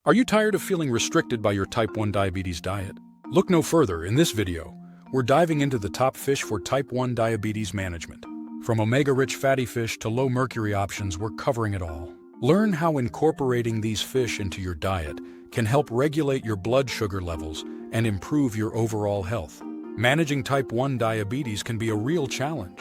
Are you tired of feeling restricted by your type 1 diabetes diet? Look no further. In this video, we're diving into the top fish for type 1 diabetes management. From omega-rich fatty fish to low-mercury options, we're covering it all. Learn how incorporating these fish into your diet can help regulate your blood sugar levels and improve your overall health. Managing type 1 diabetes can be a real challenge,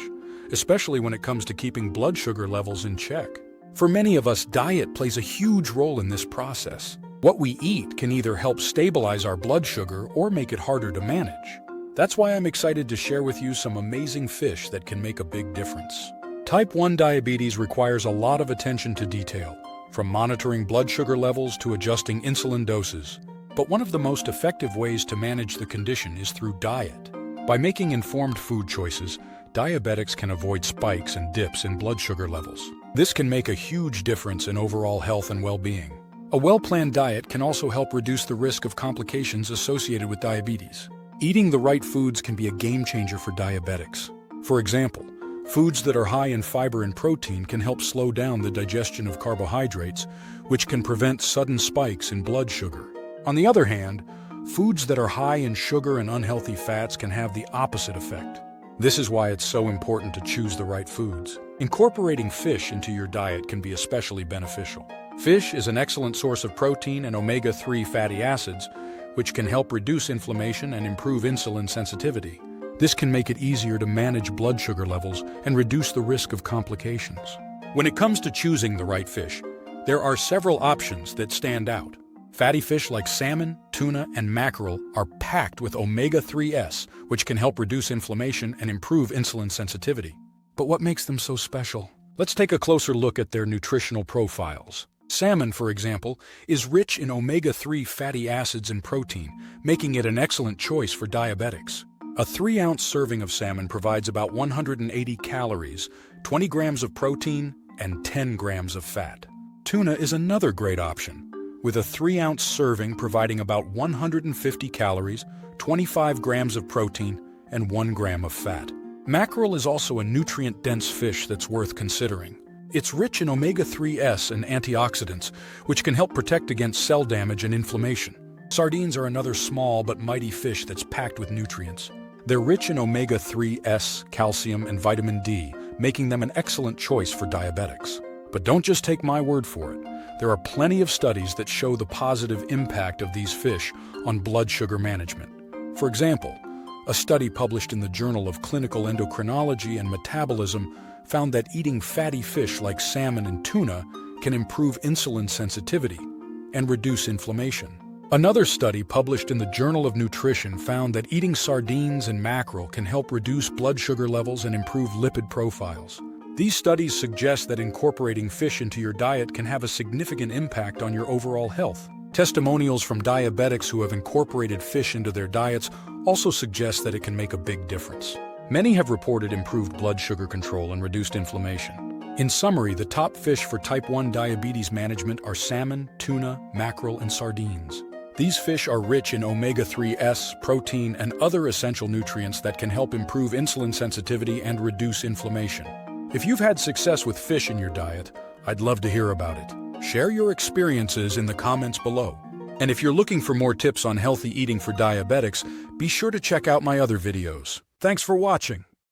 especially when it comes to keeping blood sugar levels in check. For many of us, diet plays a huge role in this process. What we eat can either help stabilize our blood sugar or make it harder to manage. That's why I'm excited to share with you some amazing fish that can make a big difference. Type 1 diabetes requires a lot of attention to detail, from monitoring blood sugar levels to adjusting insulin doses. But one of the most effective ways to manage the condition is through diet. By making informed food choices, diabetics can avoid spikes and dips in blood sugar levels. This can make a huge difference in overall health and well-being. A well-planned diet can also help reduce the risk of complications associated with diabetes. Eating the right foods can be a game-changer for diabetics. For example, foods that are high in fiber and protein can help slow down the digestion of carbohydrates, which can prevent sudden spikes in blood sugar. On the other hand, foods that are high in sugar and unhealthy fats can have the opposite effect. This is why it's so important to choose the right foods. Incorporating fish into your diet can be especially beneficial. Fish is an excellent source of protein and omega-3 fatty acids, which can help reduce inflammation and improve insulin sensitivity. This can make it easier to manage blood sugar levels and reduce the risk of complications. When it comes to choosing the right fish, there are several options that stand out. Fatty fish like salmon, tuna, and mackerel are packed with omega-3s, which can help reduce inflammation and improve insulin sensitivity. But what makes them so special? Let's take a closer look at their nutritional profiles. Salmon, for example, is rich in omega-3 fatty acids and protein, making it an excellent choice for diabetics. A 3-ounce serving of salmon provides about 180 calories, 20 grams of protein, and 10 grams of fat. Tuna is another great option, with a 3-ounce serving providing about 150 calories, 25 grams of protein, and 1 gram of fat. Mackerel is also a nutrient-dense fish that's worth considering. It's rich in omega-3s and antioxidants, which can help protect against cell damage and inflammation. Sardines are another small but mighty fish that's packed with nutrients. They're rich in omega-3s, calcium, and vitamin D, making them an excellent choice for diabetics. But don't just take my word for it. There are plenty of studies that show the positive impact of these fish on blood sugar management. For example, a study published in the Journal of Clinical Endocrinology and Metabolism found that eating fatty fish like salmon and tuna can improve insulin sensitivity and reduce inflammation. Another study published in the Journal of Nutrition found that eating sardines and mackerel can help reduce blood sugar levels and improve lipid profiles. These studies suggest that incorporating fish into your diet can have a significant impact on your overall health. Testimonials from diabetics who have incorporated fish into their diets also suggest that it can make a big difference. Many have reported improved blood sugar control and reduced inflammation. In summary, the top fish for type 1 diabetes management are salmon, tuna, mackerel, and sardines. These fish are rich in omega-3s, protein, and other essential nutrients that can help improve insulin sensitivity and reduce inflammation. If you've had success with fish in your diet, I'd love to hear about it. Share your experiences in the comments below. And if you're looking for more tips on healthy eating for diabetics, be sure to check out my other videos. Thanks for watching.